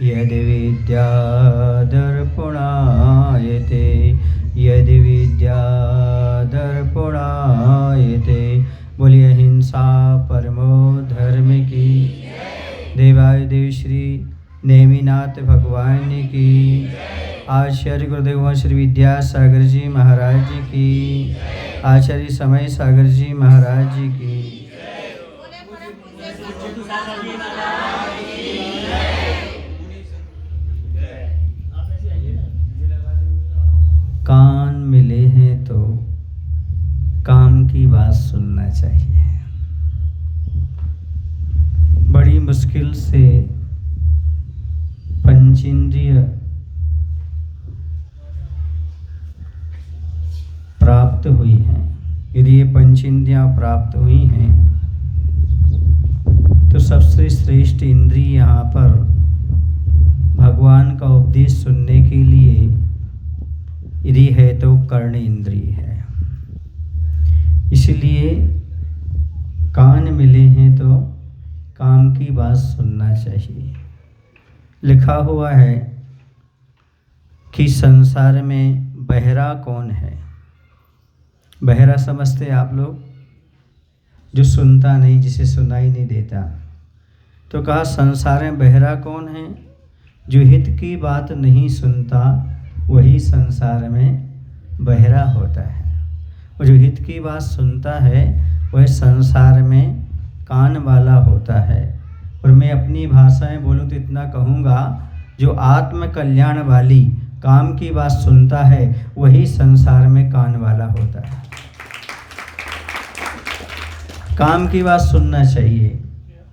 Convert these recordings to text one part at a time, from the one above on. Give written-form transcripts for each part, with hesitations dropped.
यदि विद्या दर्पणायते यदि विद्या दर्पणायते। बोलिए हिंसा परमो धर्म की। देवादिदेव श्री नेमिनाथ भगवान की। आचार्य गुरुदेव श्री विद्यासागर जी महाराज जी की। आचार्य समय सागर जी महाराज जी की। कान मिले हैं तो काम की बात सुनना चाहिए। बड़ी मुश्किल से पंचेंद्रिय प्राप्त हुई हैं। यदि ये पंचेंद्रियां प्राप्त हुई हैं तो सबसे श्रेष्ठ इंद्रिय यहाँ पर भगवान का उपदेश सुनने के लिए यदि है तो कर्ण इंद्रिय है। इसलिए कान मिले हैं तो काम की बात सुनना चाहिए। लिखा हुआ है कि संसार में बहरा कौन है। बहरा समझते आप लोग? जो सुनता नहीं, जिसे सुनाई नहीं देता। तो कहा संसार में बहरा कौन है? जो हित की बात नहीं सुनता वही संसार में बहरा होता है। और जो हित की बात सुनता है वह संसार में कान वाला होता है। और मैं अपनी भाषा में बोलूँ तो इतना कहूँगा, जो आत्म कल्याण वाली काम की बात सुनता है वही संसार में कान वाला होता है। काम की बात सुनना चाहिए।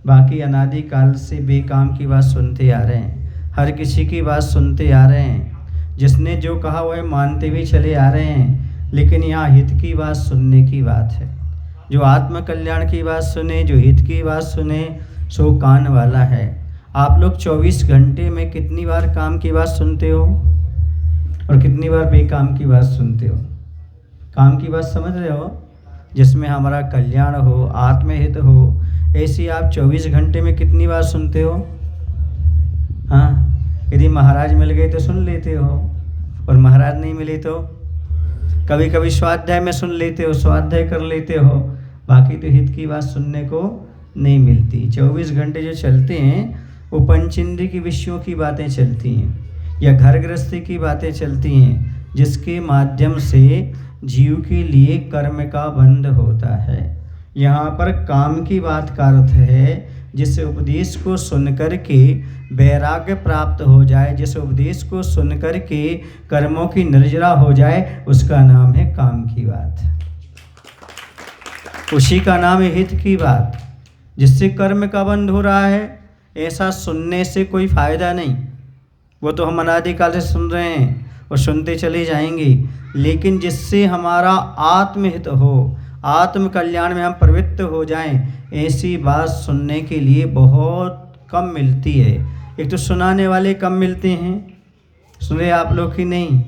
बाकी अनादि काल से बेकाम की बात सुनते आ रहे हैं। हर किसी की बात सुनते आ रहे हैं। जिसने जो कहा वह मानते भी चले आ रहे हैं। लेकिन यहाँ हित की बात सुनने की बात है। जो आत्म कल्याण की बात सुने, जो हित की बात सुने, सो कान वाला है। आप लोग 24 घंटे में कितनी बार काम की बात सुनते हो और कितनी बार बेकाम की बात सुनते हो? काम की बात समझ रहे हो, जिसमें हमारा कल्याण हो, आत्महित हो, ऐसी आप 24 घंटे में कितनी बार सुनते हो? हाँ, यदि महाराज मिल गए तो सुन लेते हो, और महाराज नहीं मिले तो कभी कभी स्वाध्याय में सुन लेते हो, स्वाध्याय कर लेते हो। बाकी तो हित की बात सुनने को नहीं मिलती। 24 घंटे जो चलते हैं वो पंचेंद्रिय की विषयों की बातें चलती हैं या घर गृहस्थी की बातें चलती हैं, जिसके माध्यम से जीव के लिए कर्म का बंध होता है। यहाँ पर काम की बात का अर्थ है जिस उपदेश को सुनकर के वैराग्य प्राप्त हो जाए, जिस उपदेश को सुनकर के कर्मों की निर्जरा हो जाए, उसका नाम है काम की बात। उसी का नाम है हित की बात। जिससे कर्म का बंध हो रहा है, ऐसा सुनने से कोई फायदा नहीं। वो तो हम अनादिकाल से सुन रहे हैं और सुनते चले जाएंगे। लेकिन जिससे हमारा आत्महित हो, आत्म कल्याण में हम प्रवृत्त हो जाएं, ऐसी बात सुनने के लिए बहुत कम मिलती है। एक तो सुनाने वाले कम मिलते हैं, सुने आप लोग की नहीं,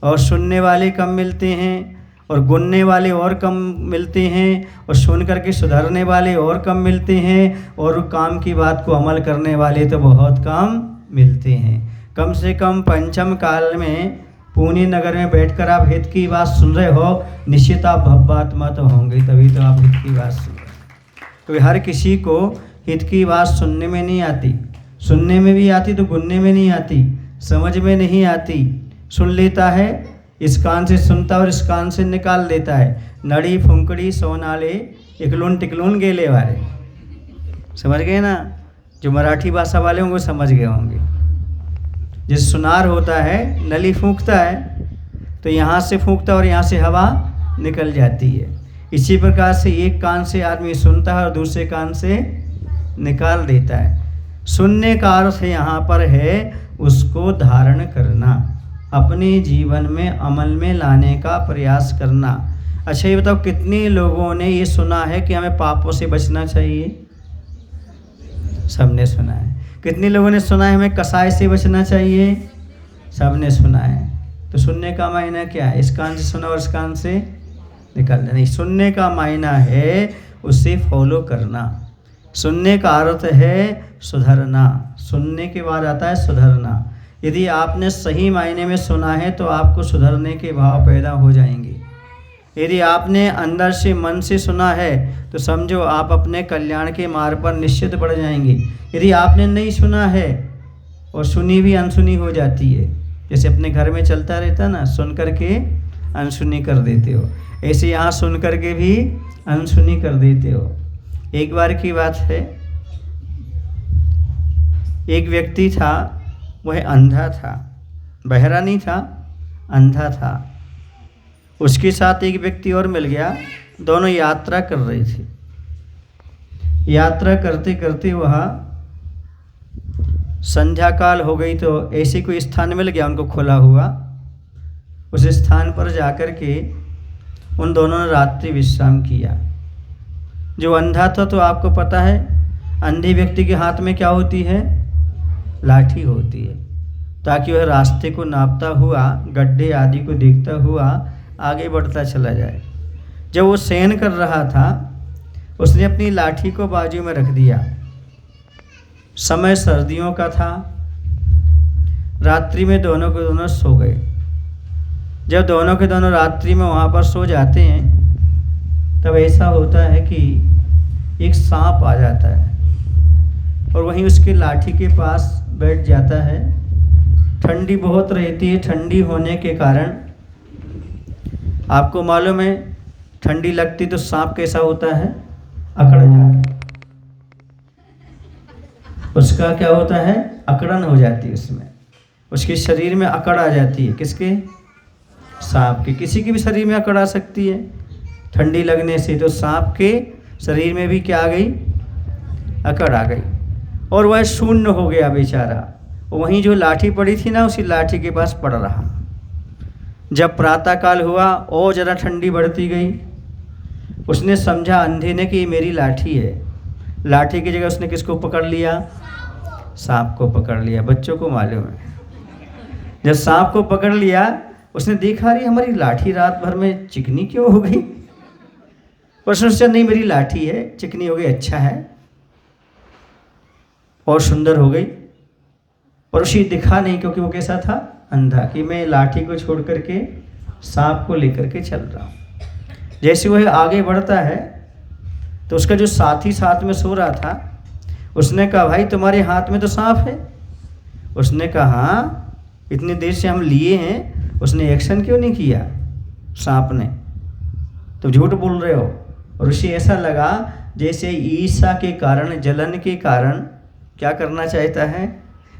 और सुनने वाले कम मिलते हैं, और गुनने वाले और कम मिलते हैं, और सुन करके सुधारने वाले और कम मिलते हैं, और काम की बात को अमल करने वाले तो बहुत कम मिलते हैं। कम से कम पंचम काल में पुणे नगर में बैठकर आप हित की बात सुन रहे हो, निश्चित आप भव्यात्मा तो होंगे, तभी तो आप हित की बात सुन रहे हो। तो हर किसी को हित की बात सुनने में नहीं आती। सुनने में भी आती तो गुनने में नहीं आती, समझ में नहीं आती। सुन लेता है, इस कान से सुनता और इस कान से निकाल देता है। नड़ी फुंकड़ी सोनाले इकलून टिकलून गेले वाले, समझ गए ना? जो मराठी भाषा वाले होंगे समझ गए होंगे। जिस सुनार होता है, नली फूंकता है तो यहाँ से फूंकता और यहाँ से हवा निकल जाती है। इसी प्रकार से एक कान से आदमी सुनता है और दूसरे कान से निकाल देता है। सुनने का अर्थ यहाँ पर है उसको धारण करना, अपने जीवन में अमल में लाने का प्रयास करना। अच्छा ये बताओ, कितने लोगों ने ये सुना है कि हमें पापों से बचना चाहिए? सबने सुना है। कितने लोगों ने सुना है हमें कसाय से बचना चाहिए? सबने सुना है। तो सुनने का मायना क्या है? इस कान से सुना और इस कान से निकाल देना। नहीं, सुनने का मायना है उसे फॉलो करना, सुनने का अर्थ है सुधरना। सुनने के बाद आता है सुधरना। यदि आपने सही मायने में सुना है तो आपको सुधरने के भाव पैदा हो जाएंगे। यदि आपने अंदर से मन से सुना है तो समझो आप अपने कल्याण के मार्ग पर निश्चित बढ़ जाएंगे। यदि आपने नहीं सुना है और सुनी भी अनसुनी हो जाती है, जैसे अपने घर में चलता रहता ना, सुन करके अनसुनी कर देते हो, ऐसे यहाँ सुन करके भी अनसुनी कर देते हो। एक बार की बात है, एक व्यक्ति था, वह अंधा था, बहरा नहीं था, अंधा था। उसके साथ एक व्यक्ति और मिल गया, दोनों यात्रा कर रहे थे। यात्रा करते करते वह संध्या काल हो गई तो ऐसे कोई स्थान मिल गया उनको खुला हुआ। उस स्थान पर जाकर के उन दोनों ने रात्रि विश्राम किया। जो अंधा था तो आपको पता है अंधे व्यक्ति के हाथ में क्या होती है? लाठी होती है, ताकि वह रास्ते को नापता हुआ, गड्ढे आदि को देखता हुआ आगे बढ़ता चला जाए। जब वो शयन कर रहा था उसने अपनी लाठी को बाजू में रख दिया। समय सर्दियों का था, रात्रि में दोनों के दोनों सो गए। जब दोनों के दोनों रात्रि में वहाँ पर सो जाते हैं तब ऐसा होता है कि एक सांप आ जाता है और वहीं उसकी लाठी के पास बैठ जाता है। ठंडी बहुत रहती है, ठंडी होने के कारण आपको मालूम है ठंडी लगती तो सांप कैसा होता है? अकड़ जाता है। उसका क्या होता है? अकड़न हो जाती है, उसमें उसके शरीर में अकड़ आ जाती है। किसके? सांप के। किसी के भी शरीर में अकड़ आ सकती है ठंडी लगने से, तो सांप के शरीर में भी क्या आ गई? अकड़ आ गई और वह शून्य हो गया बेचारा। वहीं जो लाठी पड़ी थी ना, उसी लाठी के पास पड़ रहा। जब प्रातःकाल हुआ और ज़रा ठंडी बढ़ती गई, उसने समझा अंधे ने कि ये मेरी लाठी है। लाठी की जगह उसने किसको पकड़ लिया? सांप को पकड़ लिया। बच्चों को मालूम है, जब सांप को पकड़ लिया उसने देखा रही हमारी लाठी रात भर में चिकनी क्यों हो गई। और सोचा नहीं मेरी लाठी है, चिकनी हो गई, अच्छा है, और सुंदर हो गई। पर उसे दिखा नहीं, क्योंकि वो कैसा था? अंधा, कि मैं लाठी को छोड़ करके सांप को लेकर के चल रहा हूँ। जैसे वह आगे बढ़ता है तो उसका जो साथी साथ में सो रहा था उसने कहा भाई तुम्हारे हाथ में तो सांप है। उसने कहा हाँ, इतनी देर से हम लिए हैं, उसने एक्शन क्यों नहीं किया सांप ने? तो झूठ बोल रहे हो। और उसे ऐसा लगा जैसे ईर्ष्या के कारण, जलन के कारण क्या करना चाहता है?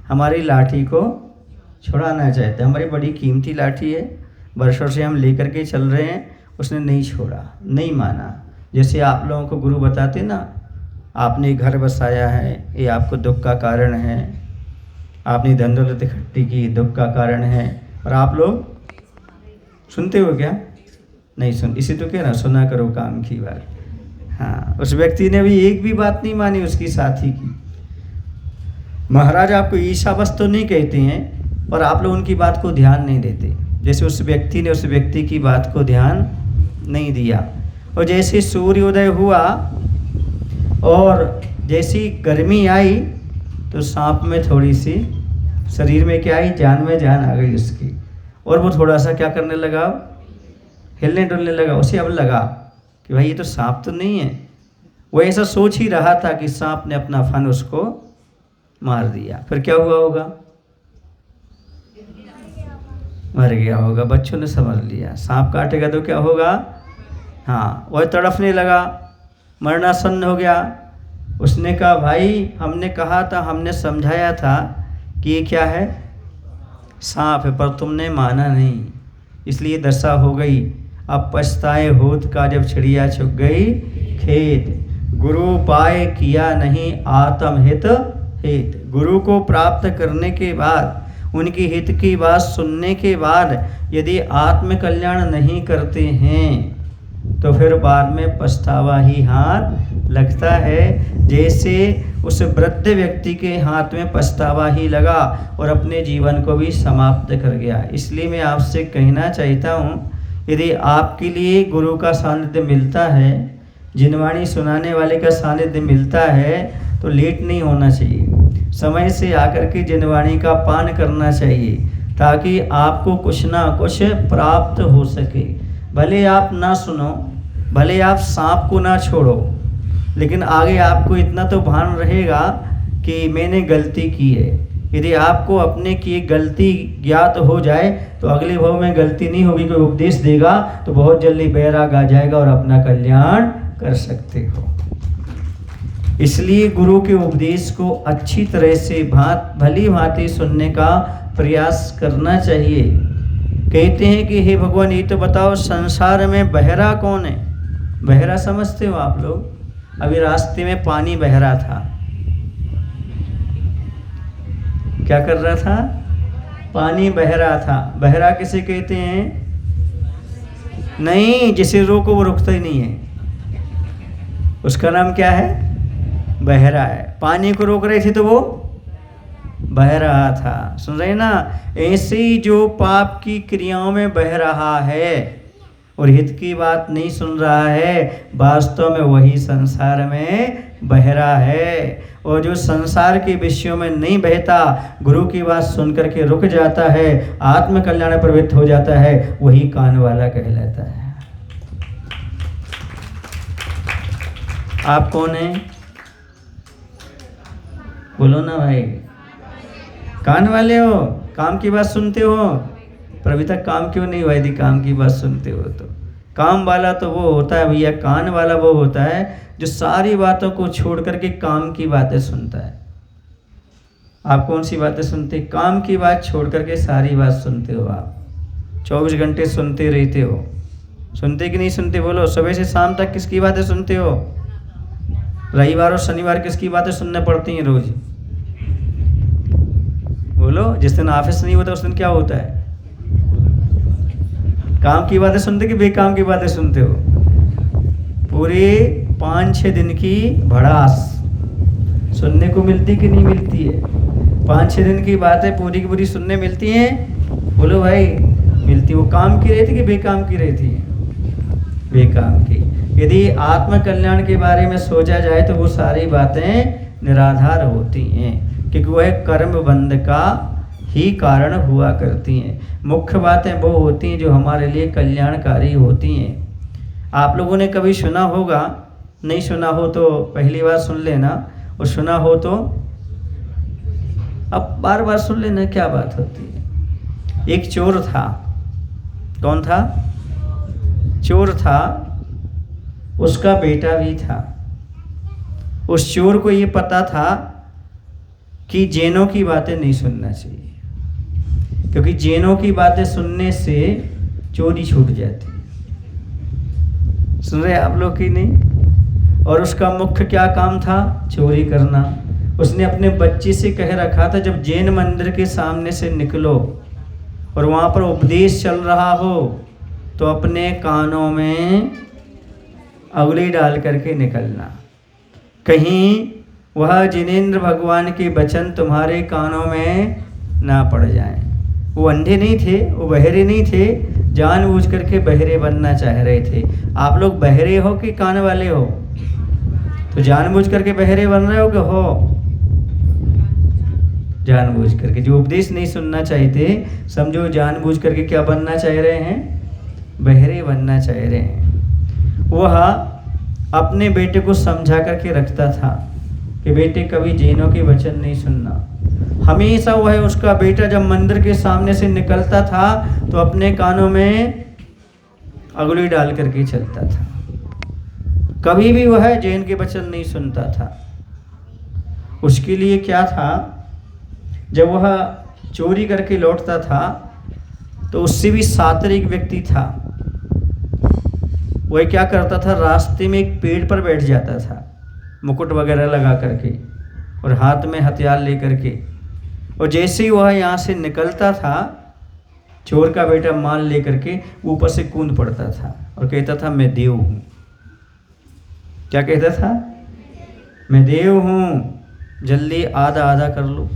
हमारी लाठी को छुड़ाना चाहता है। हमारी बड़ी कीमती लाठी है, वर्षों से हम लेकर के चल रहे हैं, उसने नहीं छोड़ा, नहीं माना। जैसे आप लोगों को गुरु बताते ना, आपने घर बसाया है, ये आपको दुख का कारण है, आपने धन दौलत इकट्ठी की, दुख का कारण है, और आप लोग सुनते हो क्या? नहीं सुन। इसी तो कह रहा, सुना करो काम की बात। हाँ, उस व्यक्ति ने भी एक भी बात नहीं मानी उसकी साथी की। महाराज आपको ईर्ष्यावश तो नहीं कहते हैं, पर आप लोग उनकी बात को ध्यान नहीं देते। जैसे उस व्यक्ति ने उस व्यक्ति की बात को ध्यान नहीं दिया। और जैसे सूर्योदय हुआ और जैसी गर्मी आई तो सांप में थोड़ी सी शरीर में क्या आई? जान में जान आ गई उसकी। और वो थोड़ा सा क्या करने लगा? हिलने डुलने लगा। उसे अब लगा कि भाई ये तो सांप तो नहीं है। वो ऐसा सोच ही रहा था कि सांप ने अपना फन उसको मार दिया। फिर क्या हुआ होगा? मर गया होगा। बच्चों ने समझ लिया सांप काटेगा तो क्या होगा। हाँ, वह तड़फने लगा, मरणासन्न हो गया। उसने कहा भाई हमने कहा था, हमने समझाया था कि ये क्या है? सांप है, पर तुमने माना नहीं, इसलिए दशा हो गई। अब पछताए होत का जब चिड़िया चुग गई खेत। गुरु पाए किया नहीं आत्महित हित। गुरु को प्राप्त करने के बाद, उनकी हित की बात सुनने के बाद यदि आत्म कल्याण नहीं करते हैं तो फिर बाद में पछतावा ही हाथ लगता है। जैसे उस वृद्ध व्यक्ति के हाथ में पछतावा ही लगा और अपने जीवन को भी समाप्त कर गया। इसलिए मैं आपसे कहना चाहता हूँ, यदि आपके लिए गुरु का सानिध्य मिलता है, जिनवाणी सुनाने वाले का सानिध्य मिलता है तो लेट नहीं होना चाहिए, समय से आकर के जिनवाणी का पान करना चाहिए ताकि आपको कुछ ना कुछ प्राप्त हो सके। भले आप ना सुनो, भले आप सांप को ना छोड़ो, लेकिन आगे आपको इतना तो भान रहेगा कि मैंने गलती की है। यदि आपको अपने की गलती ज्ञात हो जाए तो अगले भाव में गलती नहीं होगी, कोई उपदेश देगा तो बहुत जल्दी बैराग आ जाएगा और अपना कल्याण कर सकते हो। इसलिए गुरु के उपदेश को अच्छी तरह से भली भांति सुनने का प्रयास करना चाहिए। कहते हैं कि हे भगवान ये तो बताओ संसार में बहरा कौन है? बहरा समझते हो आप लोग? अभी रास्ते में पानी बह रहा था, क्या कर रहा था? पानी बह रहा था। बहरा किसे कहते हैं? नहीं, जिसे रोको वो रुकता ही नहीं है, उसका नाम क्या है? बहरा है। पानी को रोक रहे थे तो वो बह रहा था। सुन रहे ना? ऐसे ही जो पाप की क्रियाओं में बह रहा है और हित की बात नहीं सुन रहा है, वास्तव में वही संसार में बह रहा है। और जो संसार के विषयों में नहीं बहता, गुरु की बात सुन करके रुक जाता है, आत्म कल्याण में प्रवृत्त हो जाता है, वही कान वाला कहलाता है। आप कौन हैं? बोलो ना भाई। कान वाले हो, काम की बात सुनते हो, पर अभी तक काम क्यों नहीं हुआ? यदि काम की बात सुनते हो तो काम वाला तो वो होता है भैया, कान वाला वो होता है जो सारी बातों को छोड़ करके काम की बातें सुनता है। आप कौन सी बातें सुनते? काम की बात छोड़ करके सारी बात सुनते हो। आप 24 घंटे सुनते रहते हो। सुनते कि नहीं सुनते? बोलो। सुबह से शाम तक किसकी बातें सुनते हो? रविवार और शनिवार किसकी बातें सुनने पड़ती हैं रोज? बोलो। जिस दिन ऑफिस नहीं होता उस दिन क्या होता है? काम की बातें सुनते कि बेकाम की बातें सुनते हो? पूरे 5-6 दिन की भड़ास सुनने को मिलती कि नहीं मिलती है? 5-6 दिन की बातें पूरी की पूरी सुनने मिलती हैं? बोलो भाई। मिलती। वो काम की रहती कि बेकाम की रहती है? बेकाम की। यदि आत्म कल्याण के बारे में सोचा जाए तो वो सारी बातें निराधार होती हैं, क्योंकि वह कर्म बंध का ही कारण हुआ करती हैं। मुख्य बातें वो होती हैं जो हमारे लिए कल्याणकारी होती हैं। आप लोगों ने कभी सुना होगा, नहीं सुना हो तो पहली बार सुन लेना, और सुना हो तो अब बार बार सुन लेना, क्या बात होती है। एक चोर था। कौन था? चोर था। उसका बेटा भी था। उस चोर को ये पता था कि जैनों की बातें नहीं सुनना चाहिए, क्योंकि जैनों की बातें सुनने से चोरी छूट जाती। सुन रहे आप लोग कि नहीं? और उसका मुख्य क्या काम था? चोरी करना। उसने अपने बच्चे से कह रखा था, जब जैन मंदिर के सामने से निकलो और वहाँ पर उपदेश चल रहा हो तो अपने कानों में अंगुली डाल करके निकलना, कहीं वह जिनेंद्र भगवान के वचन तुम्हारे कानों में ना पड़ जाएं। वो अंधे नहीं थे, वो बहरे नहीं थे, जानबूझ करके बहरे बनना चाह रहे थे। आप लोग बहरे हो कि कान वाले हो? तो जानबूझ करके बहरे बन रहे हो कि हो? जानबूझ करके। जो उपदेश नहीं सुनना चाहते, समझो जानबूझ करके क्या बनना चाह रहे हैं? बहरे बनना चाह रहे हैं। वह अपने बेटे को समझा करके रखता था कि बेटे कभी जैनों के वचन नहीं सुनना। हमेशा वह उसका बेटा जब मंदिर के सामने से निकलता था तो अपने कानों में अंगुली डाल करके चलता था। कभी भी वह जैन के वचन नहीं सुनता था। उसके लिए क्या था, जब वह चोरी करके लौटता था तो उससे भी सात्विक व्यक्ति था। वह क्या करता था, रास्ते में एक पेड़ पर बैठ जाता था, मुकुट वगैरह लगा करके और हाथ में हथियार लेकर के, और जैसे ही वह यहाँ से निकलता था, चोर का बेटा माल लेकर के ऊपर से कूद पड़ता था और कहता था मैं देव हूँ। क्या कहता था? मैं देव हूँ, जल्दी आधा आधा कर लो,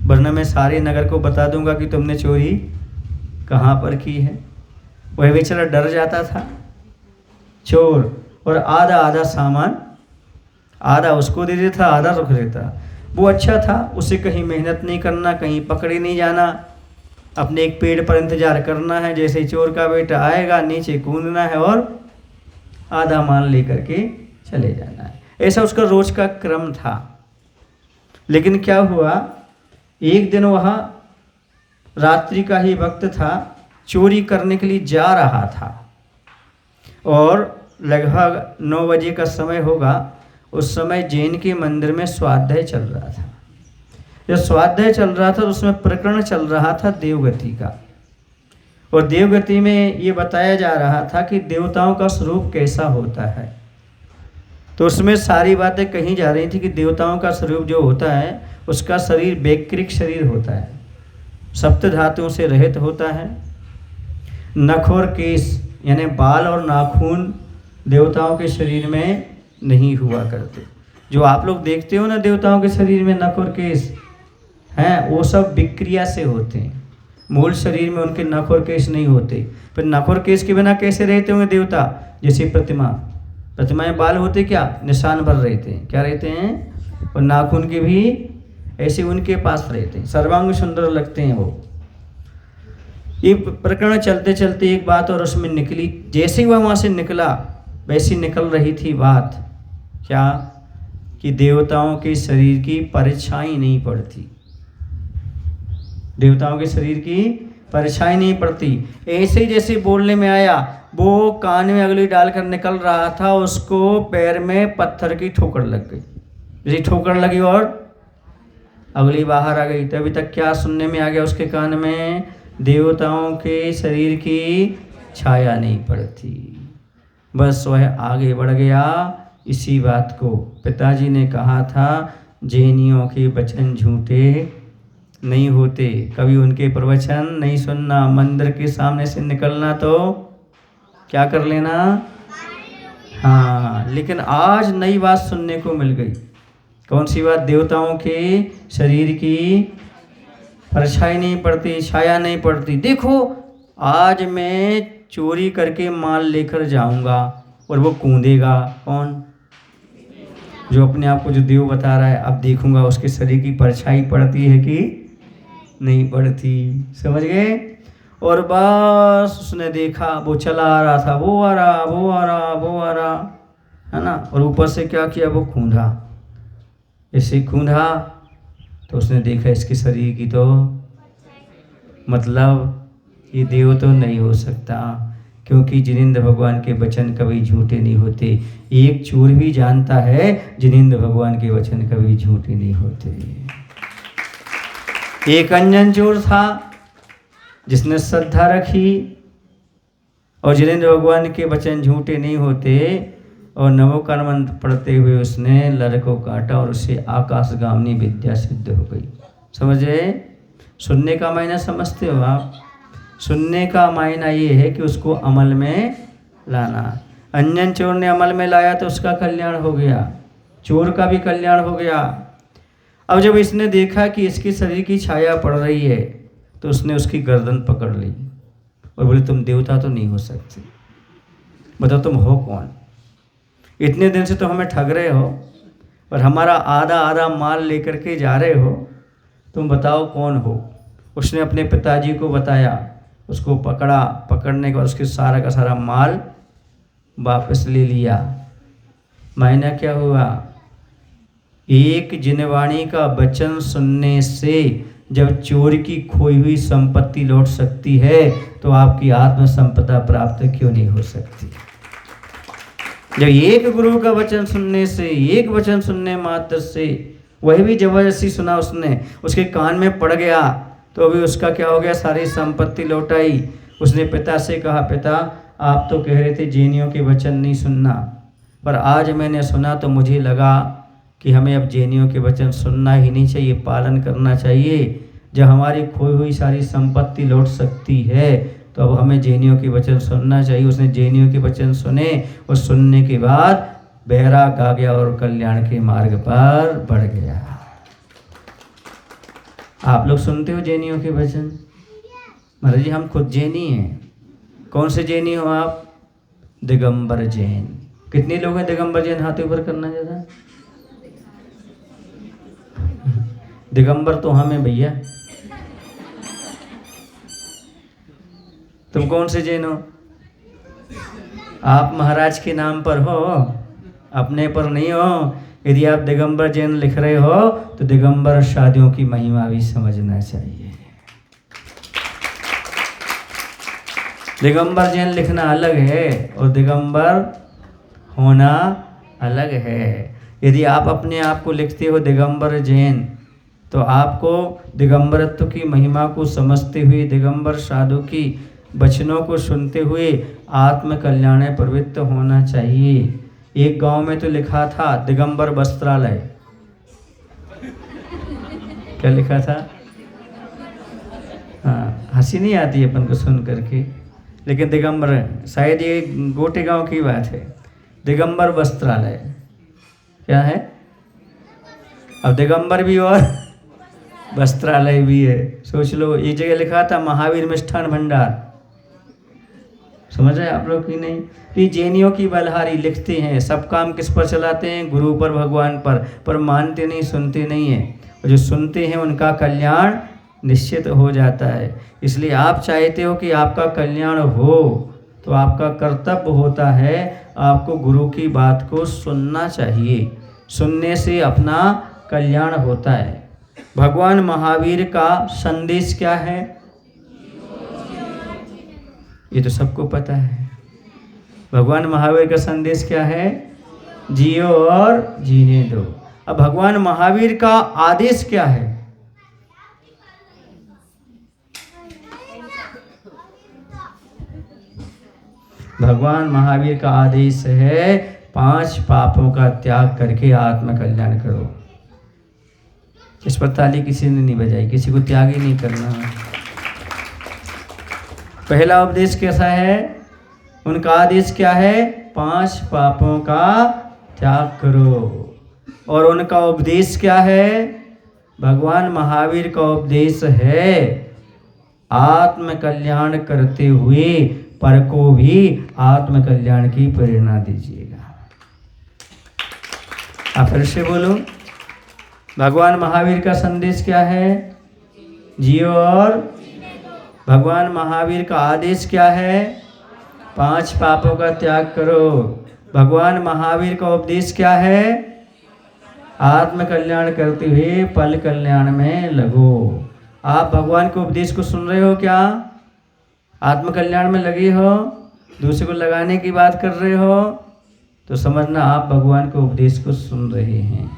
वरना मैं सारे नगर को बता दूंगा कि तुमने चोरी कहाँ पर की है। वह बेचारा डर जाता था चोर, और आधा आधा सामान, आधा उसको दे देता, आधा रख देता। वो अच्छा था, उसे कहीं मेहनत नहीं करना, कहीं पकड़े नहीं जाना, अपने एक पेड़ पर इंतजार करना है, जैसे चोर का बेटा आएगा नीचे कूदना है और आधा माल लेकर के चले जाना है। ऐसा उसका रोज का क्रम था। लेकिन क्या हुआ, एक दिन वह रात्रि का ही वक्त था, चोरी करने के लिए जा रहा था और लगभग 9 बजे का समय होगा। उस समय जैन के मंदिर में स्वाध्याय चल रहा था। जब स्वाध्याय चल रहा था तो उसमें प्रकरण चल रहा था देवगति का, और देवगति में ये बताया जा रहा था कि देवताओं का स्वरूप कैसा होता है। तो उसमें सारी बातें कही जा रही थी कि देवताओं का स्वरूप जो होता है उसका शरीर वैकृक शरीर होता है, सप्त धातुओं से रहित होता है। नख और केश यानी बाल और नाखून देवताओं के शरीर में नहीं हुआ करते। जो आप लोग देखते हो ना देवताओं के शरीर में नख और केश हैं, वो सब विक्रिया से होते हैं। मूल शरीर में उनके नख और केश नहीं होते। फिर नख और केश के बिना कैसे रहते होंगे देवता? जैसे प्रतिमा में बाल होते क्या? निशान भर रहते हैं, क्या रहते हैं? और नाखून के भी ऐसे उनके पास रहते हैं, सर्वांग सुंदर लगते हैं वो। ये प्रकरण चलते चलते एक बात और उसमें निकली। जैसे ही वह वहाँ से निकला वैसी निकल रही थी बात, क्या कि देवताओं के शरीर की परछाई नहीं पड़ती, देवताओं के शरीर की परछाई नहीं पड़ती। ऐसे ही जैसे बोलने में आया, वो कान में अगली डालकर निकल रहा था, उसको पैर में पत्थर की ठोकर लग गई। जैसे ठोकर लगी और अगली बाहर आ गई, तभी तक क्या सुनने में आ गया उसके कान में? देवताओं के शरीर की छाया नहीं पड़ती। बस वह आगे बढ़ गया इसी बात को। पिताजी ने कहा था जैनियों के वचन झूठे नहीं होते, कभी उनके प्रवचन नहीं सुनना। मंदिर के सामने से निकलना तो क्या कर लेना, हाँ। लेकिन आज नई बात सुनने को मिल गई। कौन सी बात? देवताओं के शरीर की परछाई नहीं पड़ती, छाया नहीं पड़ती। देखो आज मैं चोरी करके माल लेकर जाऊंगा और वो कूदेगा, कौन? जो अपने आप को जो देव बता रहा है। अब देखूंगा उसके शरीर की परछाई पड़ती है कि नहीं पड़ती, समझ गए? और बस उसने देखा वो चला आ रहा था, वो आ रहा, वो आ रहा, वो आ रहा, है ना। और ऊपर से क्या किया, वो कूदा, ऐसे कूदा तो उसने देखा इसके शरीर की तो मतलब ये देव तो नहीं हो सकता, क्योंकि जिनेंद्र भगवान के वचन कभी झूठे नहीं होते। एक चोर भी जानता है जिनेंद्र भगवान के वचन कभी झूठे नहीं होते। एक अंजन चोर था जिसने श्रद्धा रखी और जिनेंद्र भगवान के वचन झूठे नहीं होते, और नमोकार मंत्र पढ़ते हुए उसने लड़ को काटा और उसे आकाशगामिनी विद्या सिद्ध हो गई। समझे? सुनने का मायना समझते हो आप? सुनने का मायना ये है कि उसको अमल में लाना। अंजन चोर ने अमल में लाया तो उसका कल्याण हो गया, चोर का भी कल्याण हो गया। अब जब इसने देखा कि इसके शरीर की छाया पड़ रही है तो उसने उसकी गर्दन पकड़ ली और बोले तुम देवता तो नहीं हो सकते, बताओ तुम हो कौन? इतने दिन से तो हमें ठग रहे हो और हमारा आधा आधा माल लेकर के जा रहे हो, तुम बताओ कौन हो? उसने अपने पिताजी को बताया, उसको पकड़ा, पकड़ने के बाद उसके सारा का सारा माल वापस ले लिया। मायना क्या हुआ? एक जिनवाणी का वचन सुनने से जब चोर की खोई हुई संपत्ति लौट सकती है तो आपकी आत्म संपदा प्राप्त क्यों नहीं हो सकती? जब एक गुरु का वचन सुनने से, एक वचन सुनने मात्र से, वही भी जबरदस्ती सुना उसने, उसके कान में पड़ गया तो अभी उसका क्या हो गया? सारी संपत्ति लौट आई। उसने पिता से कहा, पिता आप तो कह रहे थे जैनियों के वचन नहीं सुनना, पर आज मैंने सुना तो मुझे लगा कि हमें अब जैनियों के वचन सुनना ही नहीं चाहिए, पालन करना चाहिए। जब हमारी खोई हुई सारी संपत्ति लौट सकती है तो अब हमें जैनियों के वचन सुनना चाहिए। उसने जैनियों के वचन सुने और सुनने के बाद बैराग आ गया और कल्याण के मार्ग पर बढ़ गया। आप लोग सुनते हो जैनियों के वचन? महाराज जी हम खुद जैनी हैं। कौन से जैनी हो आप? दिगंबर जैन। कितने लोग हैं दिगंबर जैन? हाथ ऊपर करना ज़्यादा। दिगंबर तो हम हैं भैया। तुम कौन से जैन हो? आप महाराज के नाम पर हो, अपने पर नहीं हो। यदि आप दिगंबर जैन लिख रहे हो तो दिगंबर शादियों की महिमा भी समझना चाहिए। दिगंबर जैन लिखना अलग है और दिगंबर होना अलग है। यदि आप अपने आप को लिखते हो दिगंबर जैन, तो आपको दिगंबरत्व की महिमा को समझते हुए, दिगंबर साधु की वचनों को सुनते हुए आत्म कल्याण में प्रवृत्त होना चाहिए। एक गांव में तो लिखा था दिगंबर वस्त्रालय। क्या लिखा था? हाँ, हंसी नहीं आती है अपन को सुन करके, लेकिन दिगंबर, शायद ये गोटे गांव की बात है। दिगंबर वस्त्रालय क्या है? अब दिगंबर भी और वस्त्रालय भी है। सोच लो, एक जगह लिखा था महावीर मिष्ठान भंडार। समझ रहे आप लोग कि नहीं? ये जैनियों की बलहारी लिखते हैं। सब काम किस पर चलाते हैं? गुरु पर, भगवान पर मानते नहीं, सुनते नहीं हैं। और जो सुनते हैं उनका कल्याण निश्चित हो जाता है। इसलिए आप चाहते हो कि आपका कल्याण हो, तो आपका कर्तव्य होता है आपको गुरु की बात को सुनना चाहिए। सुनने से अपना कल्याण होता है। भगवान महावीर का संदेश क्या है? ये तो सबको पता है। भगवान महावीर का संदेश क्या है? जियो और जीने दो। अब भगवान महावीर का आदेश क्या है? भगवान महावीर का आदेश है 5 पापों का त्याग करके आत्म कल्याण करो। इस पर ताली किसी ने नहीं बजाई, किसी को त्याग ही नहीं करना। पहला उपदेश कैसा है? उनका आदेश क्या है? 5 पापों का त्याग करो। और उनका उपदेश क्या है? भगवान महावीर का उपदेश है आत्म कल्याण करते हुए पर को भी आत्म कल्याण की प्रेरणा दीजिएगा। आप फिर से बोलो, भगवान महावीर का संदेश क्या है? जियो और। भगवान महावीर का आदेश क्या है? 5 पापों का त्याग करो। भगवान महावीर का उपदेश क्या है? आत्म कल्याण करते हुए पल कल्याण में लगो। आप भगवान के उपदेश को सुन रहे हो क्या? आत्म कल्याण में लगे हो? दूसरे को लगाने की बात कर रहे हो? तो समझना आप भगवान के उपदेश को सुन रहे हैं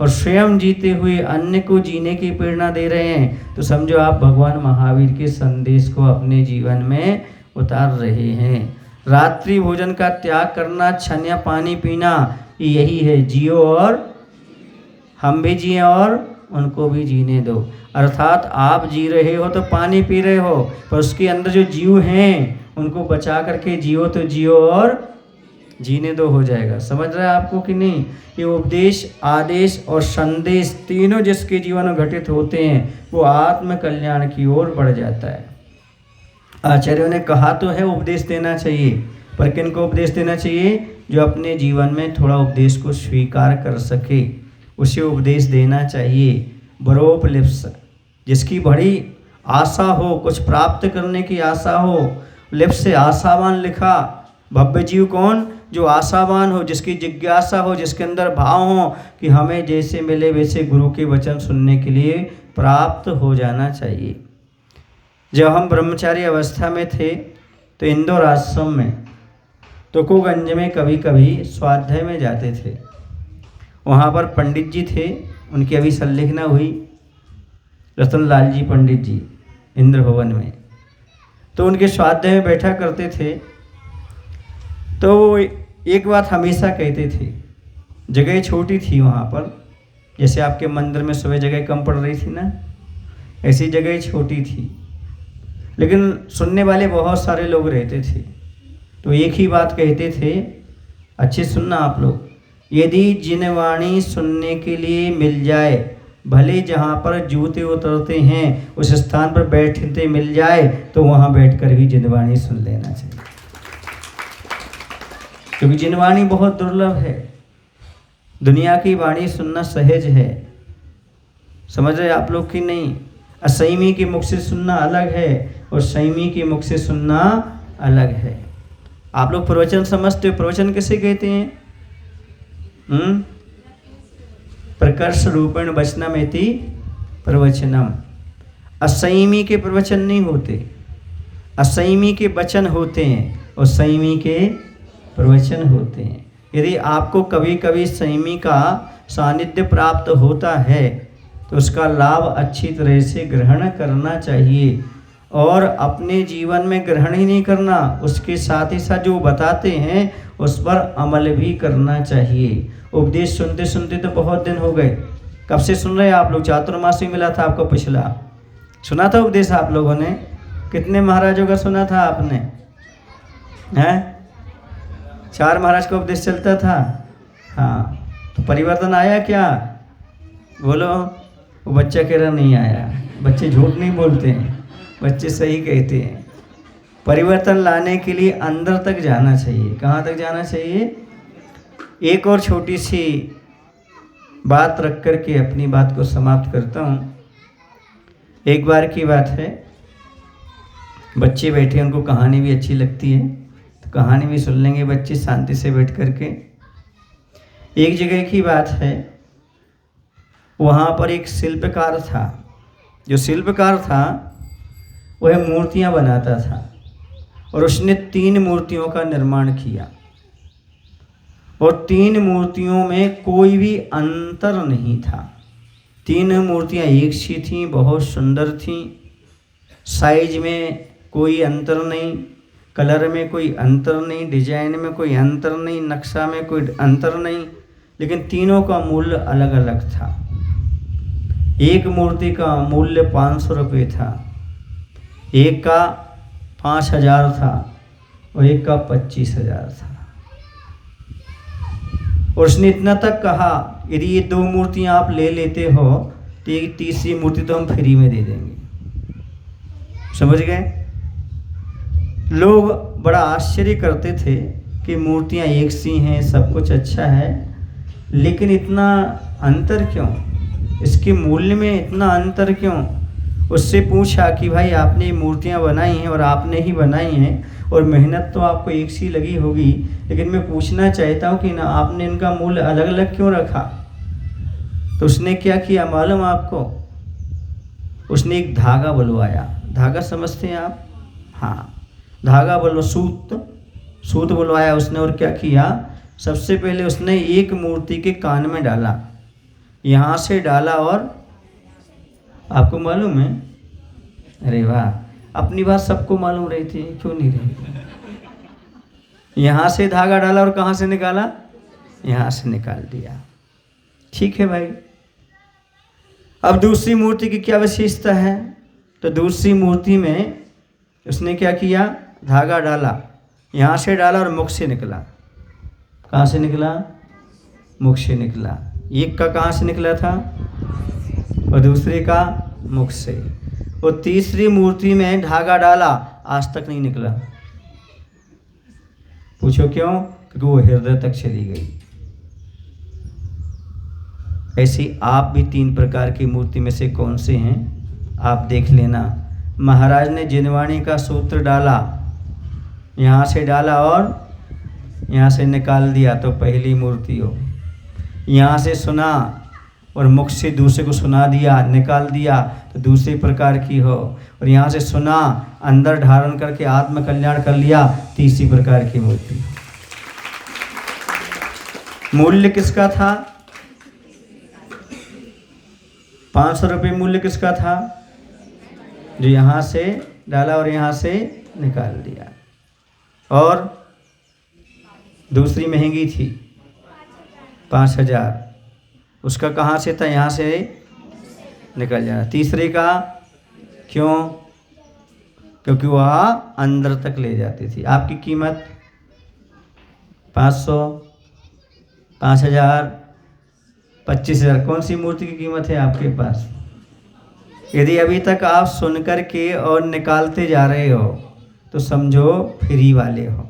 और स्वयं जीते हुए अन्य को जीने की प्रेरणा दे रहे हैं। तो समझो आप भगवान महावीर के संदेश को अपने जीवन में उतार रहे हैं। रात्रि भोजन का त्याग करना, छन्या पानी पीना, यही है जियो और हम भी जिए और उनको भी जीने दो। अर्थात आप जी रहे हो तो पानी पी रहे हो, पर उसके अंदर जो जीव हैं उनको बचा करके जियो तो जियो और जीने दो हो जाएगा। समझ रहे हैं आपको कि नहीं? ये उपदेश, आदेश और संदेश तीनों जिसके जीवन में घटित होते हैं वो आत्म कल्याण की ओर बढ़ जाता है। आचार्यों ने कहा तो है उपदेश देना चाहिए, पर किन को उपदेश देना चाहिए? जो अपने जीवन में थोड़ा उपदेश को स्वीकार कर सके, उसे उपदेश देना चाहिए। बरोपलिप्स, जिसकी बड़ी आशा हो, कुछ प्राप्त करने की आशा हो, लिप्स से आशावान लिखा। भव्य जीव कौन? जो आशावान हो, जिसकी जिज्ञासा हो, जिसके अंदर भाव हो कि हमें जैसे मिले वैसे गुरु के वचन सुनने के लिए प्राप्त हो जाना चाहिए। जब हम ब्रह्मचारी अवस्था में थे तो इंदौर आश्रम में तुकोगंज में कभी कभी स्वाध्याय में जाते थे। वहाँ पर पंडित जी थे, उनकी अभी संलिखना हुई, रतनलाल जी पंडित जी, इंद्र भवन में। तो उनके स्वाध्याय में बैठा करते थे। तो वो एक बात हमेशा कहते थे, जगह छोटी थी वहाँ पर, जैसे आपके मंदिर में सुबह जगह कम पड़ रही थी ना, ऐसी जगह छोटी थी, लेकिन सुनने वाले बहुत सारे लोग रहते थे। तो एक ही बात कहते थे, अच्छे सुनना आप लोग, यदि जिनवाणी सुनने के लिए मिल जाए, भले जहाँ पर जूते उतरते हैं उस स्थान पर बैठते मिल जाए, तो वहाँ बैठकर भी जिनवाणी सुन लेना चाहिए। क्योंकि जिन वाणी बहुत दुर्लभ है, दुनिया की वाणी सुनना सहज है। समझ रहे आप लोग कि नहीं? असंयमी के मुख से सुनना अलग है और संयमी के मुख से सुनना अलग है। आप लोग प्रवचन समझते हो? प्रवचन किसे कहते हैं? प्रकर्ष रूपेण वचनमेति प्रवचनम। असंयमी के प्रवचन नहीं होते, असंयमी के वचन होते हैं और संयमी के प्रवचन होते हैं। यदि आपको कभी कभी संयमी का सानिध्य प्राप्त होता है तो उसका लाभ अच्छी तरह से ग्रहण करना चाहिए और अपने जीवन में ग्रहण ही नहीं करना, उसके साथ ही साथ जो बताते हैं उस पर अमल भी करना चाहिए। उपदेश सुनते सुनते तो बहुत दिन हो गए। कब से सुन रहे हैं आप लोग? चातुर्मासी मिला था आपको पिछला, सुना था उपदेश आप लोगों ने? कितने महाराजों का सुना था आपने? हैं? 4 महाराज का उपदेश चलता था। हाँ, तो परिवर्तन आया क्या? बोलो। वो बच्चा कह रहा नहीं आया। बच्चे झूठ नहीं बोलते हैं, बच्चे सही कहते हैं। परिवर्तन लाने के लिए अंदर तक जाना चाहिए। कहाँ तक जाना चाहिए? एक और छोटी सी बात रख कर के अपनी बात को समाप्त करता हूँ। एक बार की बात है, बच्चे बैठे, उनको कहानी भी अच्छी लगती है तो कहानी भी सुन लेंगे बच्चे शांति से बैठ कर के। एक जगह की बात है, वहाँ पर एक शिल्पकार था। जो शिल्पकार था वह मूर्तियाँ बनाता था और उसने 3 मूर्तियों का निर्माण किया और 3 मूर्तियों में कोई भी अंतर नहीं था। 3 मूर्तियाँ एक सी थीं, बहुत सुंदर थीं। साइज में कोई अंतर नहीं, कलर में कोई अंतर नहीं, डिजाइन में कोई अंतर नहीं, नक्शा में कोई अंतर नहीं, लेकिन तीनों का मूल्य अलग अलग था। एक मूर्ति का मूल्य 500 रुपये था, एक का 5000 था और एक का 25,000 था। और उसने इतना तक कहा, यदि ये 2 मूर्तियाँ आप ले लेते हो तो ये तीसरी मूर्ति तो हम फ्री में दे देंगे। समझ गए? लोग बड़ा आश्चर्य करते थे कि मूर्तियाँ एक सी हैं, सब कुछ अच्छा है, लेकिन इतना अंतर क्यों? इसके मूल्य में इतना अंतर क्यों? उससे पूछा कि भाई आपने मूर्तियाँ बनाई हैं और आपने ही बनाई हैं और मेहनत तो आपको एक सी लगी होगी, लेकिन मैं पूछना चाहता हूँ कि ना आपने इनका मूल्य अलग अलग क्यों रखा? तो उसने क्या किया मालूम आपको? उसने एक धागा बुलवाया। धागा समझते हैं आप? हाँ, धागा बोलो, सूत बुलवाया उसने। और क्या किया? सबसे पहले उसने एक मूर्ति के कान में डाला, यहाँ से डाला, और आपको मालूम है? अरे वाह, अपनी बात सबको मालूम रही थी, क्यों नहीं रही? यहाँ से धागा डाला और कहाँ से निकाला? यहाँ से निकाल दिया। ठीक है भाई। अब दूसरी मूर्ति की क्या विशेषता है? तो दूसरी मूर्ति में उसने क्या किया? धागा डाला, यहाँ से डाला और मुख से निकला। कहाँ से निकला? मुख से निकला। एक का कहाँ से निकला था और दूसरे का मुख से। और तीसरी मूर्ति में धागा डाला, आज तक नहीं निकला। पूछो क्यों? क्योंकि वो हृदय तक चली गई। ऐसी आप भी 3 प्रकार की मूर्ति में से कौन से हैं आप देख लेना। महाराज ने जिनवाणी का सूत्र डाला, यहाँ से डाला और यहाँ से निकाल दिया तो पहली मूर्ति हो। यहाँ से सुना और मुख से दूसरे को सुना दिया, निकाल दिया तो दूसरे प्रकार की हो। और यहाँ से सुना, अंदर धारण करके आत्म कल्याण कर लिया, तीसरी प्रकार की मूर्ति। मूल्य किसका था? 500 रुपये मूल्य किसका था? जो यहाँ से डाला और यहाँ से निकाल दिया। और दूसरी महंगी थी 5000, उसका कहाँ से था? यहाँ से निकल जाना। तीसरे का क्यों? क्योंकि वह अंदर तक ले जाती थी। आपकी कीमत 500, 5000, 25,000, कौन सी मूर्ति की कीमत है आपके पास? यदि अभी तक आप सुन कर के और निकालते जा रहे हो तो समझो फ्री वाले हो।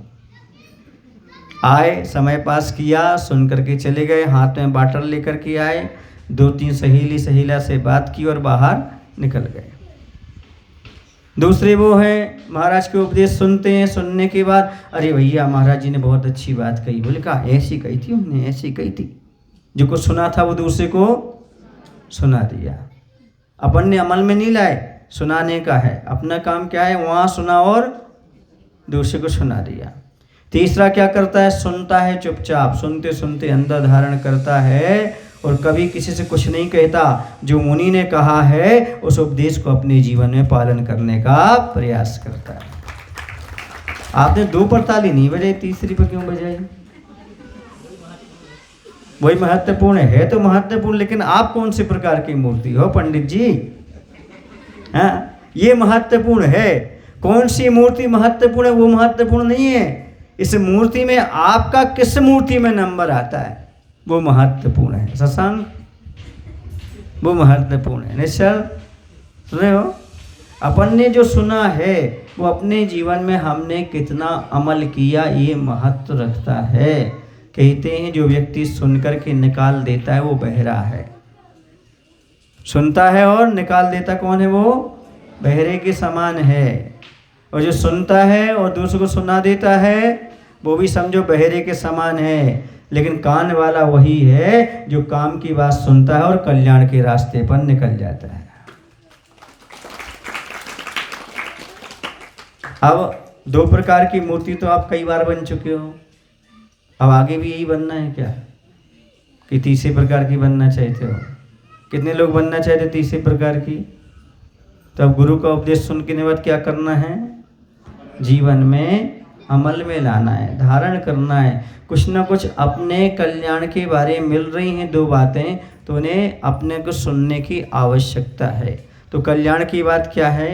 आए, समय पास किया, सुन करके चले गए, हाथ में बाटल लेकर के आए, 2-3 सहेला से बात की और बाहर निकल गए। दूसरे वो हैं महाराज के उपदेश सुनते हैं, सुनने के बाद अरे भैया महाराज जी ने बहुत अच्छी बात कही। बोले कहा ऐसी कही थी उन्होंने, ऐसी कही थी। जो कुछ सुना था वो दूसरे को सुना दिया। अपन ने अमल में नहीं लाए, सुनाने का है। अपना काम क्या है, वहाँ सुना और दूसरे को सुना दिया। तीसरा क्या करता है, सुनता है चुपचाप, सुनते सुनते अंदर धारण करता है और कभी किसी से कुछ नहीं कहता। जो मुनि ने कहा है उस उपदेश को अपने जीवन में पालन करने का प्रयास करता है। आपने 2 पर ताली नहीं बजाई, तीसरी पर क्यों बजाई? वही महत्वपूर्ण है तो महत्वपूर्ण, लेकिन आप कौन से प्रकार की मूर्ति हो पंडित जी? हाँ, ये महत्वपूर्ण है। कौन सी मूर्ति महत्वपूर्ण है वो महत्वपूर्ण नहीं है। इस मूर्ति में आपका किस मूर्ति में नंबर आता है वो महत्वपूर्ण है। शशांक, वो महत्वपूर्ण है। निश्चल सुन रहे हो? अपन ने जो सुना है वो अपने जीवन में हमने कितना अमल किया ये महत्व रखता है। कहते हैं जो व्यक्ति सुनकर के निकाल देता है वो बहरा है। सुनता है और निकाल देता कौन है? वो बहरे के समान है। और जो सुनता है और दूसरों को सुना देता है वो भी समझो बहरे के समान है। लेकिन कान वाला वही है जो काम की बात सुनता है और कल्याण के रास्ते पर निकल जाता है। अब 2 प्रकार की मूर्ति तो आप कई बार बन चुके हो, अब आगे भी यही बनना है क्या कि तीसरे प्रकार की बनना चाहते हो? कितने लोग बनना चाहते तीसरे प्रकार की? तो अब गुरु का उपदेश सुन के बाद क्या करना है? जीवन में अमल में लाना है, धारण करना है। कुछ ना कुछ अपने कल्याण के बारे में मिल रही हैं 2 बातें, तो उन्हें अपने को सुनने की आवश्यकता है। तो कल्याण की बात क्या है?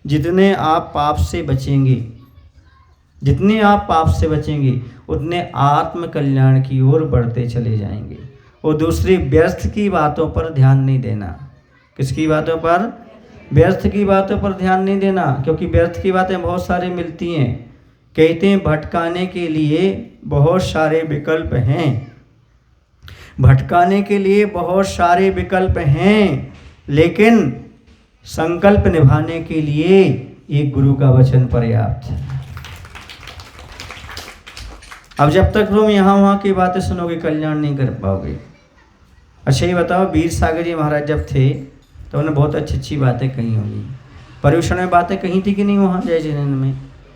जितने आप पाप से बचेंगे, जितने आप पाप से बचेंगे उतने आत्म कल्याण की ओर बढ़ते चले जाएंगे। और दूसरी, व्यर्थ की बातों पर ध्यान नहीं देना। किसकी बातों पर? व्यर्थ की बातों पर ध्यान नहीं देना, क्योंकि व्यर्थ की बातें बहुत सारी मिलती हैं। कहते हैं भटकाने के लिए बहुत सारे विकल्प हैं, भटकाने के लिए बहुत सारे विकल्प हैं, लेकिन संकल्प निभाने के लिए एक गुरु का वचन पर्याप्त है। अब जब तक तुम यहाँ वहाँ की बातें सुनोगे कल्याण नहीं कर पाओगे। अच्छा ये बताओ, वीर सागर जी महाराज जब थे तो उन्होंने बहुत अच्छी अच्छी बातें कही होंगी। पर्युषण में बातें कही थी कि नहीं? वहाँ जय जिनेन्द्र में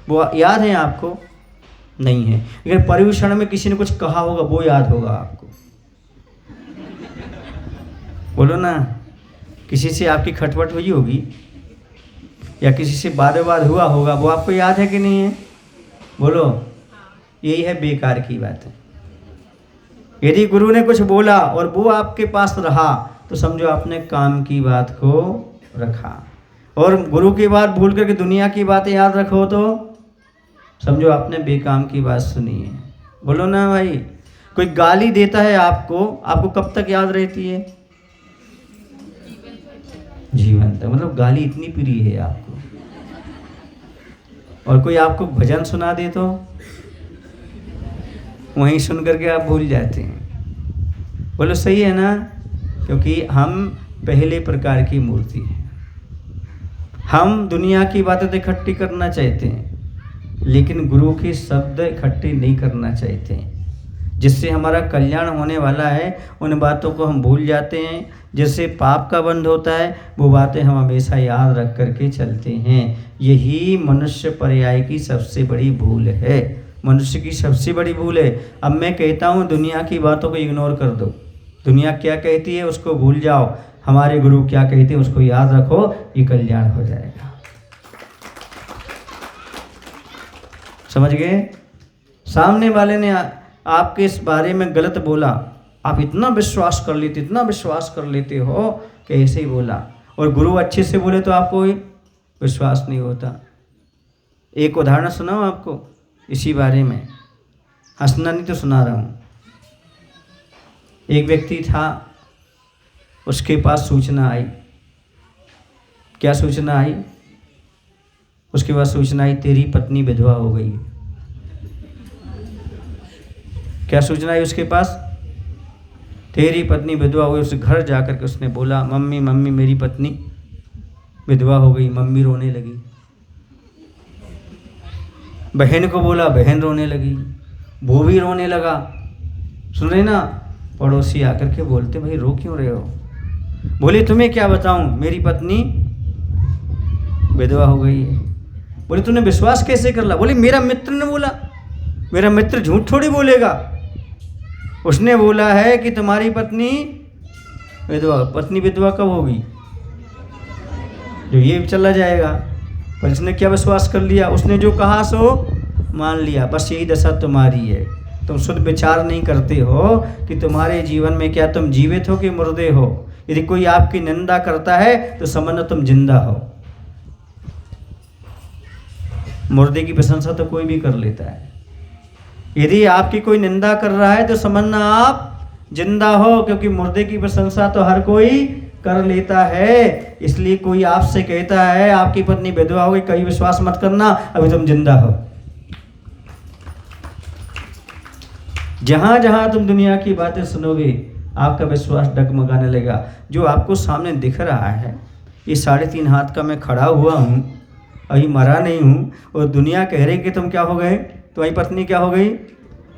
वो याद है आपको? नहीं है, लेकिन पर्युषण में किसी ने कुछ कहा होगा वो याद होगा आपको। बोलो ना, किसी से आपकी खटपट हुई होगी या किसी से वाद विवाद हुआ होगा, वो आपको याद है कि नहीं है? बोलो। यही है बेकार की बात है। यदि गुरु ने कुछ बोला और वो आपके पास रहा तो समझो आपने काम की बात को रखा। और गुरु की बात भूल करके दुनिया की बातें याद रखो तो समझो आपने बेकाम की बात सुनी है। बोलो ना भाई। कोई गाली देता है आपको, आपको कब तक याद रहती है? जीवन तक। मतलब गाली इतनी प्रिय है आपको। और कोई आपको भजन सुना दे तो वहीं सुन करके आप भूल जाते हैं। बोलो सही है ना? क्योंकि हम पहले प्रकार की मूर्ति हैं। हम दुनिया की बातें तो इकट्ठी करना चाहते हैं, लेकिन गुरु के शब्द इकट्ठे नहीं करना चाहते हैं। जिससे हमारा कल्याण होने वाला है उन बातों को हम भूल जाते हैं। जिससे पाप का बंध होता है वो बातें हम हमेशा याद रख करके चलते हैं। यही मनुष्य पर्याय की सबसे बड़ी भूल है। मनुष्य की सबसे बड़ी भूल है। अब मैं कहता हूँ दुनिया की बातों को इग्नोर कर दो। दुनिया क्या कहती है उसको भूल जाओ। हमारे गुरु क्या कहते हैं उसको याद रखो, ये कल्याण हो जाएगा। समझ गए? सामने वाले ने आपके इस बारे में गलत बोला, आप इतना विश्वास कर लेते, इतना विश्वास कर लेते हो कि ऐसे ही बोला। और गुरु अच्छे से बोले तो आपको विश्वास नहीं होता। एक उदाहरण सुनाऊं आपको इसी बारे में, हंसना नहीं तो सुना रहा हूँ। एक व्यक्ति था, उसके पास सूचना आई। क्या सूचना आई? उसके पास सूचना आई तेरी पत्नी विधवा हो गई। क्या सूचना है उसके पास? तेरी पत्नी विधवा हुई। उस घर जाकर के उसने बोला, मम्मी मम्मी मेरी पत्नी विधवा हो गई। मम्मी रोने लगी। बहन को बोला, बहन रोने लगी। वो भी रोने लगा। सुन रहे ना? पड़ोसी आकर के बोलते, भाई रो क्यों रहे हो? बोले तुम्हें क्या बताऊं, मेरी पत्नी विधवा हो गई है। बोले तूने विश्वास कैसे कर ला? बोले मेरा मित्र ने बोला। मेरा मित्र झूठ थोड़ी बोलेगा। उसने बोला है कि तुम्हारी पत्नी विधवा। पत्नी विधवा कब होगी? जो ये चला जाएगा। पर इसने क्या विश्वास कर लिया? उसने जो कहा सो मान लिया। बस यही दशा तुम्हारी है। तुम शुद्ध विचार नहीं करते हो कि तुम्हारे जीवन में क्या तुम जीवित हो कि मुर्दे हो। यदि कोई आपकी निंदा करता है तो समझना तुम जिंदा हो। मुर्दे की प्रशंसा तो कोई भी कर लेता है। यदि आपकी कोई निंदा कर रहा है तो समझना आप जिंदा हो, क्योंकि मुर्दे की प्रशंसा तो हर कोई कर लेता है। इसलिए कोई आपसे कहता है आपकी पत्नी विधवा हो गई, कहीं विश्वास मत करना, अभी तुम जिंदा हो। जहां जहां तुम दुनिया की बातें सुनोगे आपका विश्वास डगमगाने लगेगा। जो आपको सामने दिख रहा है, ये 3.5 हाथ का मैं खड़ा हुआ हूँ, अभी मरा नहीं हूँ, और दुनिया कह रही कि तुम क्या हो गए, तुम्हारी पत्नी क्या हो गई,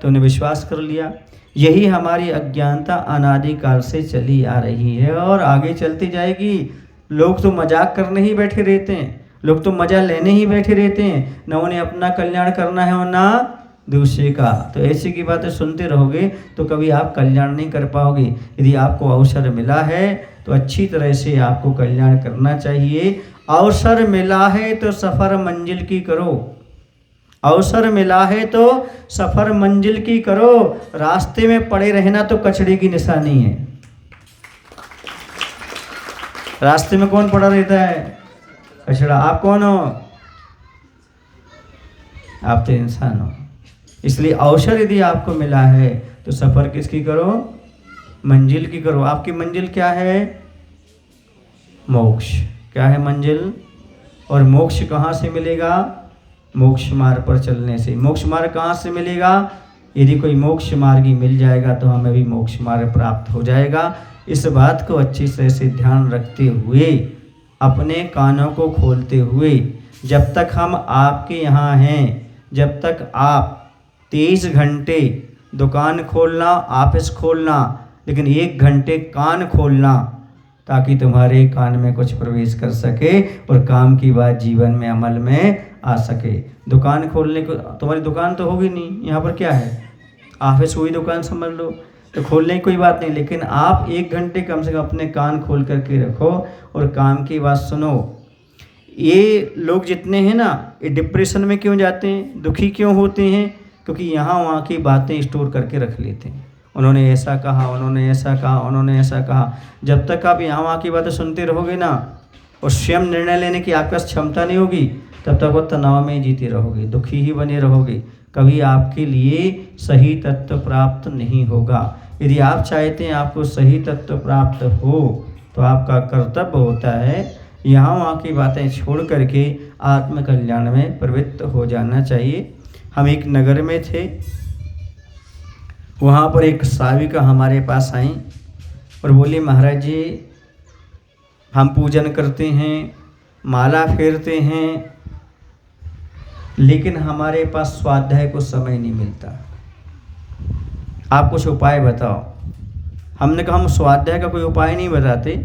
तुमने विश्वास कर लिया। यही हमारी अज्ञानता अनादिकाल से चली आ रही है और आगे चलती जाएगी। लोग तो मजाक करने ही बैठे रहते हैं, लोग तो मजा लेने ही बैठे रहते हैं, न उन्हें अपना कल्याण करना है और ना दूसरे का। तो ऐसी की बातें सुनते रहोगे तो कभी आप कल्याण नहीं कर पाओगे। यदि आपको अवसर मिला है तो अच्छी तरह से आपको कल्याण करना चाहिए। अवसर मिला है तो सफ़र मंजिल की करो। अवसर मिला है तो सफ़र मंजिल की करो। रास्ते में पड़े रहना तो कचड़े की निशानी है। रास्ते में कौन पड़ा रहता है? कचड़ा। आप कौन हो? आप तो इंसान हो। इसलिए अवसर यदि आपको मिला है तो सफ़र किसकी करो? मंजिल की करो। आपकी मंजिल क्या है? मोक्ष। क्या है मंजिल? और मोक्ष कहाँ से मिलेगा? मोक्ष मार्ग पर चलने से। मोक्ष मार्ग कहाँ से मिलेगा? यदि कोई मोक्ष मार्गी मिल जाएगा तो हमें भी मोक्ष मार्ग प्राप्त हो जाएगा। इस बात को अच्छी तरह से ध्यान रखते हुए, अपने कानों को खोलते हुए, जब तक हम आपके यहाँ हैं, जब तक आप 23 घंटे दुकान खोलना, ऑफिस खोलना, लेकिन 1 घंटे कान खोलना, ताकि तुम्हारे कान में कुछ प्रवेश कर सके और काम की बात जीवन में अमल में आ सके। दुकान खोलने को, तुम्हारी दुकान तो होगी नहीं, यहाँ पर क्या है? ऑफिस हुई दुकान समझ लो, तो खोलने की कोई बात नहीं, लेकिन आप 1 घंटे कम से कम अपने कान खोल करके रखो और काम की बात सुनो। ये लोग जितने हैं ना, ये डिप्रेशन में क्यों जाते हैं, दुखी क्यों होते हैं? क्योंकि यहाँ वहाँ की बातें स्टोर करके रख लेते हैं। उन्होंने ऐसा कहा, उन्होंने ऐसा कहा, उन्होंने ऐसा कहा। जब तक आप यहाँ वहाँ की बातें सुनते रहोगे ना और स्वयं निर्णय लेने की आपके पास क्षमता नहीं होगी, तब तक वो तनाव में ही जीते रहोगे, दुखी ही बने रहोगे। कभी आपके लिए सही तत्व प्राप्त नहीं होगा। यदि आप चाहते हैं आपको सही तत्व प्राप्त हो तो आपका कर्तव्य होता है यहाँ वहाँ की बातें छोड़ करके आत्मकल्याण में प्रवृत्त हो जाना चाहिए। हम एक नगर में थे, वहाँ पर एक साविका हमारे पास आई और बोली, महाराज जी हम पूजन करते हैं, माला फेरते हैं, लेकिन हमारे पास स्वाध्याय को समय नहीं मिलता, आप कुछ उपाय बताओ। हमने कहा हम स्वाध्याय का कोई उपाय नहीं बताते,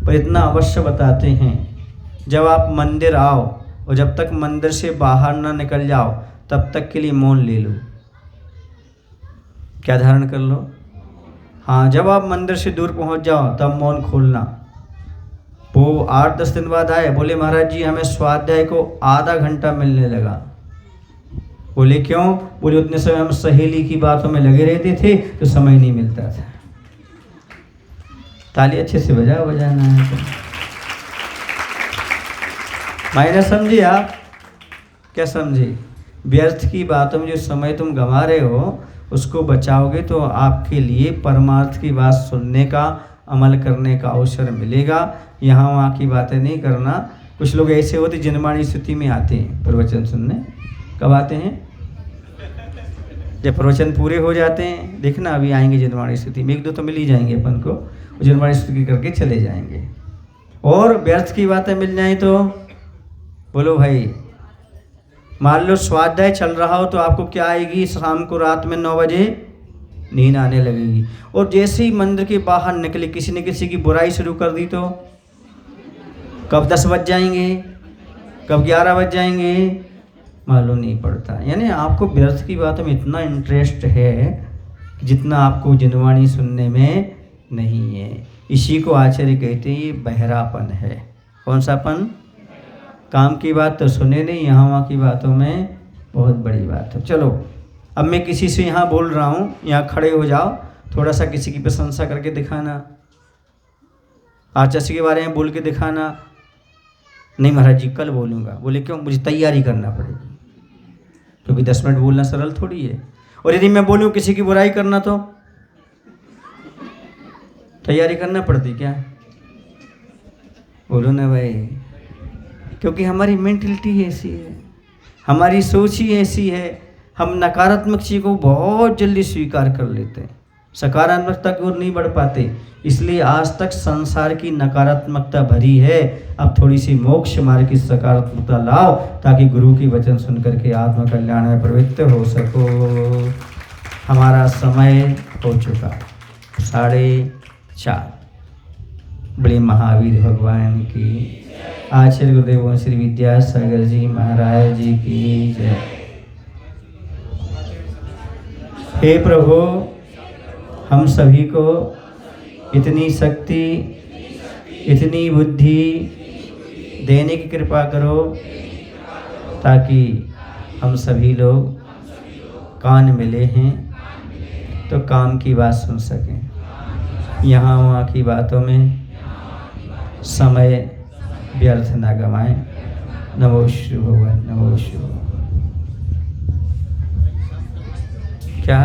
पर इतना अवश्य बताते हैं, जब आप मंदिर आओ और जब तक मंदिर से बाहर ना निकल जाओ तब तक के लिए मौन ले लो। क्या धारण कर लो? हाँ, जब आप मंदिर से दूर पहुंच जाओ तब मौन खोलना। वो 8-10 दिन बाद आए, बोले महाराज जी हमें स्वाध्याय को आधा घंटा मिलने लगा। बोले क्यों? बोले उतने समय हम सहेली की बातों में लगे रहते थे तो समय नहीं मिलता था। ताली अच्छे से बजाना है तो। मायने समझी आप? क्या समझी? व्यर्थ की बातों में जो समय तुम गंवा रहे हो उसको बचाओगे तो आपके लिए परमार्थ की बात सुनने का, अमल करने का अवसर मिलेगा। यहाँ वहाँ की बातें नहीं करना। कुछ लोग ऐसे होते जिनवाणी स्थिति में आते हैं प्रवचन सुनने। कब आते हैं? जब प्रवचन पूरे हो जाते हैं, देखना अभी आएंगे जिनवाणी स्तुति में, 1-2 तो मिल ही जाएंगे अपन को, जिनवाणी स्तुति करके चले जाएंगे। और व्यर्थ की बातें मिल जाएं तो बोलो भाई, मान लो स्वाध्याय चल रहा हो तो आपको क्या आएगी, शाम को रात में 9 बजे नींद आने लगेगी। और जैसे ही मंदिर के बाहर निकले किसी न किसी की बुराई शुरू कर दी तो कब 10 बज जाएंगे, कब 11 बज जाएंगे, मालूम नहीं पड़ता। यानी आपको व्यर्थ की बातों में इतना इंटरेस्ट है जितना आपको जिनवाणी सुनने में नहीं है। इसी को आचार्य कहते हैं ये बहरापन है। कौन सापन? काम की बात तो सुने नहीं, यहाँ वहाँ की बातों में बहुत बड़ी बात है। चलो अब मैं किसी से यहाँ बोल रहा हूँ, यहाँ खड़े हो जाओ, थोड़ा सा किसी की प्रशंसा करके दिखाना, आचार्य के बारे में बोल के दिखाना। नहीं महाराज जी कल बोलूँगा। बोले क्यों? मुझे तैयारी करना पड़ेगी, क्योंकि 10 मिनट बोलना सरल थोड़ी है। और यदि मैं बोलूँ किसी की बुराई करना तो तैयारी करना पड़ती क्या? बोलो ना भाई, क्योंकि हमारी मेंटलिटी ऐसी है, हमारी सोच ही ऐसी है। हम नकारात्मक चीज़ को बहुत जल्दी स्वीकार कर लेते हैं, सकारात्मकता की ओर नहीं बढ़ पाते। इसलिए आज तक संसार की नकारात्मकता भरी है। अब थोड़ी सी मोक्ष मार्ग की सकारात्मकता लाओ, ताकि गुरु की वचन सुन करके आत्म कल्याण में प्रवृत्त हो सको। हमारा समय हो चुका 4:30। बड़े महावीर भगवान की, आचार्य गुरुदेव श्री विद्यासागर जी महाराज जी की जय। हे प्रभु, हम सभी को इतनी शक्ति, इतनी बुद्धि देने की कृपा करो, ताकि हम सभी लोग कान मिले हैं तो काम की बात सुन सकें, यहाँ वहाँ की बातों में समय व्यर्थ न गवाएं। नमो श्री भगवान, नमो श्री भगवान। क्या